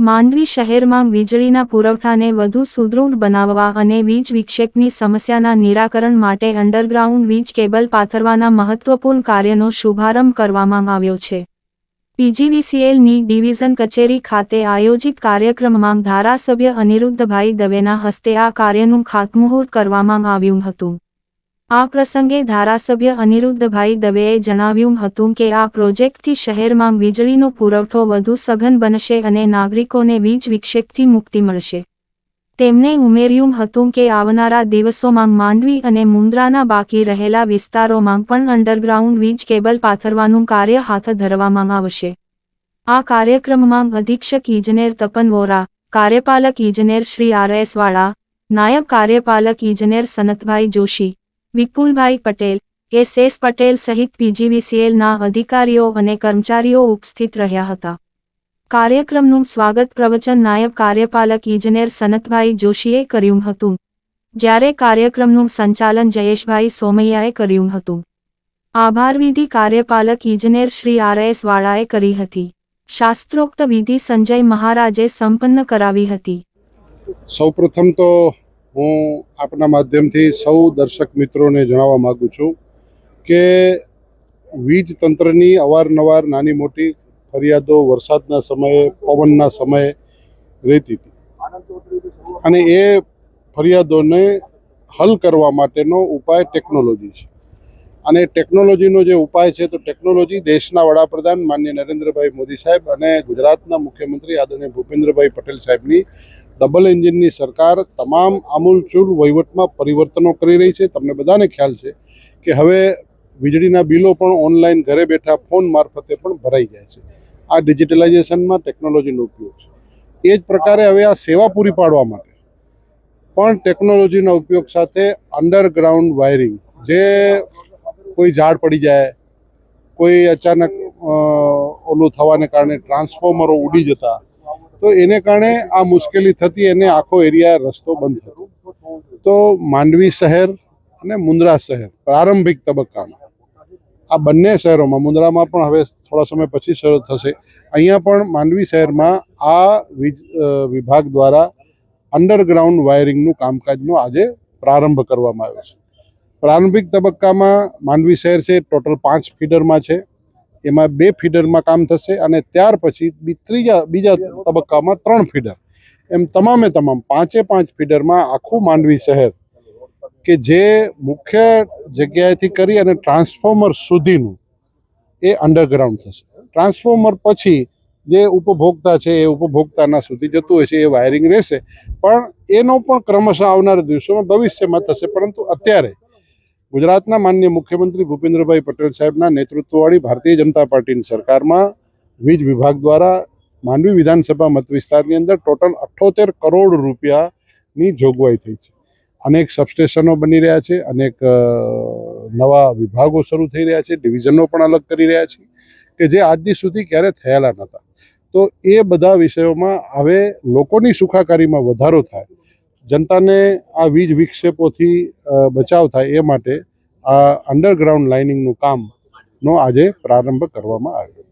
માંડવી શહેરમાં વીજળીના પુરવઠાને વધુ સુદૃઢ બનાવવા અને વીજ વિક્ષેપની સમસ્યાના નિરાકરણ માટે અંડરગ્રાઉન્ડ વીજ કેબલ પાથરવાના મહત્વપૂર્ણ કાર્યનો શુભારંભ કરવામાં આવ્યો છે. પીજીવીસીએલની ડિવિઝન કચેરી ખાતે આયોજિત કાર્યક્રમમાં ધારાસભ્ય અનિરુદ્ધભાઈ દવેના હસ્તે આ કાર્યનું ખાતમુહૂર્ત કરવામાં આવ્યું હતું. આ પ્રસંગે ધારાસભ્ય અનિરુદ્ધભાઈ દવેએ જણાવ્યું હતું કે આ પ્રોજેક્ટથી શહેરમાં વીજળીનો પુરવઠો વધુ સઘન બનશે અને નાગરિકોને વીજ વિક્ષેપથી મુક્તિ મળશે. તેમણે ઉમેર્યું હતું કે આવનારા દિવસોમાં માંડવી અને મુન્દ્રાના બાકી રહેલા વિસ્તારોમાં પણ અંડરગ્રાઉન્ડ વીજ કેબલ પાથરવાનું કાર્ય હાથ ધરવામાં આવશે. આ કાર્યક્રમમાં અધિક્ષક ઇજનેર તપન વોરા, કાર્યપાલક ઇજનેર શ્રી RS વાળા, નાયબ કાર્યપાલક ઇજનેર સનતભાઈ જોશી, વિપુલભાઈ પટેલ, SS પટેલ સહિત પીજીવીસીએલના અધિકારીઓ અને કર્મચારીઓ ઉપસ્થિત રહ્યા હતા. કાર્યક્રમનું સ્વાગત પ્રવચન નાયબ કાર્યપાલક ઇજનેર સનતભાઈ જોશીએ કર્યું હતું, જ્યારે કાર્યક્રમનું સંચાલન જયેશભાઈ સોમૈયાએ કર્યું હતું. આભારવિધિ કાર્યપાલક ઇજનેર શ્રી RS વાળાએ કરી હતી. શાસ્ત્રોક્ત વિધિ સંજય મહારાજે સંપન્ન કરાવી હતી. સૌપ્રથમ તો હું આપના માધ્યમથી સૌ દર્શક મિત્રોને જણાવવા માગું છું કે વીજ તંત્રની અવારનવાર નાની મોટી ફરિયાદો વરસાદના સમયે, પવનના સમયે રહેતી હતી અને એ ફરિયાદોને હલ કરવા માટેનો ઉપાય ટેકનોલોજી છે. અને ટેકનોલોજીનો જે ઉપાય છે તો ટેકનોલોજી દેશના વડાપ્રધાન માનનીય નરેન્દ્રભાઈ મોદી સાહેબ અને ગુજરાતના મુખ્યમંત્રી આદરણીય ભૂપેન્દ્રભાઈ પટેલ સાહેબની ડબલ એન્જિનની સરકાર તમામ આમૂલચૂલ વહીવટમાં પરિવર્તનો કરી રહી છે. તમને બધાને ખ્યાલ છે કે હવે વીજળીના બિલો પણ ઓનલાઈન ઘરે બેઠા ફોન મારફતે પણ ભરાઈ જાય છે. આ ડિજિટલાઇઝેશનમાં ટેકનોલોજીનો ઉપયોગ છે. એ જ પ્રકારે હવે આ સેવા પૂરી પાડવા માટે પણ ટેકનોલોજીના ઉપયોગ સાથે અંડરગ્રાઉન્ડ વાયરિંગ, જે કોઈ ઝાડ પડી જાય, કોઈ અચાનક ઓલું થવાને કારણે ટ્રાન્સફોર્મરો ઉડી જતા, તો એને કારણે આ મુશ્કેલી થતી, એને આખો એરિયા રસ્તો બંધ થતો. તો માંડવી શહેર અને મુન્દ્રા શહેર પ્રારંભિક તબક્કામાં આ બંને શહેરોમાં, મુન્દ્રામાં પણ હવે થોડા સમય પછી શરૂ થશે, અહીંયા પણ માંડવી શહેરમાં આ વીજ વિભાગ દ્વારા અંડરગ્રાઉન્ડ વાયરિંગનું કામકાજનો આજે પ્રારંભ કરવામાં આવ્યો છે. પ્રારંભિક તબક્કામાં માંડવી શહેર છે ટોટલ 5 ફીડરમાં છે, એમાં 2 ફીડરમાં કામ થશે અને ત્યાર પછી બીજા તબક્કામાં 3 ફીડર, એમ તમામ 5 ફીડરમાં આખું માંડવી શહેર કે જે મુખ્ય જગ્યાએથી કરી અને ટ્રાન્સફોર્મર સુધીનું એ અંડરગ્રાઉન્ડ થશે. ટ્રાન્સફોર્મર પછી જે ઉપભોક્તા છે એ ઉપભોક્તાના સુધી જતું હોય છે એ વાયરિંગ રહેશે, પણ એનો પણ ક્રમશઃ આવનારા દિવસોમાં ભવિષ્યમાં થશે. પરંતુ અત્યારે ગુજરાતના માનનીય મુખ્યમંત્રી ભૂપેન્દ્રભાઈ પટેલ સાહેબના નેતૃત્વવાળી ભારતીય જનતા પાર્ટીની સરકારમાં વીજ વિભાગ દ્વારા માંડવી વિધાનસભા મત વિસ્તારની અંદર ટોટલ 78 કરોડ રૂપિયાની જોગવાઈ થઈ છે. અનેક સબસ્ટેશનો બની રહ્યા છે, અનેક નવા વિભાગો શરૂ થઈ રહ્યા છે, ડિવિઝનો પણ અલગ કરી રહ્યા છે કે જે આજથી સુધી ક્યારે થયેલા નહોતા. તો એ બધા વિષયોમાં હવે લોકોની સુખાકારીમાં વધારો થાય, જનતાને આ વીજ વિક્ષેપોથી બચાવ થાય, એ માટે આ અંડરગ્રાઉન્ડ લાઇનિંગનું કામનો આજે પ્રારંભ કરવામાં આવ્યો.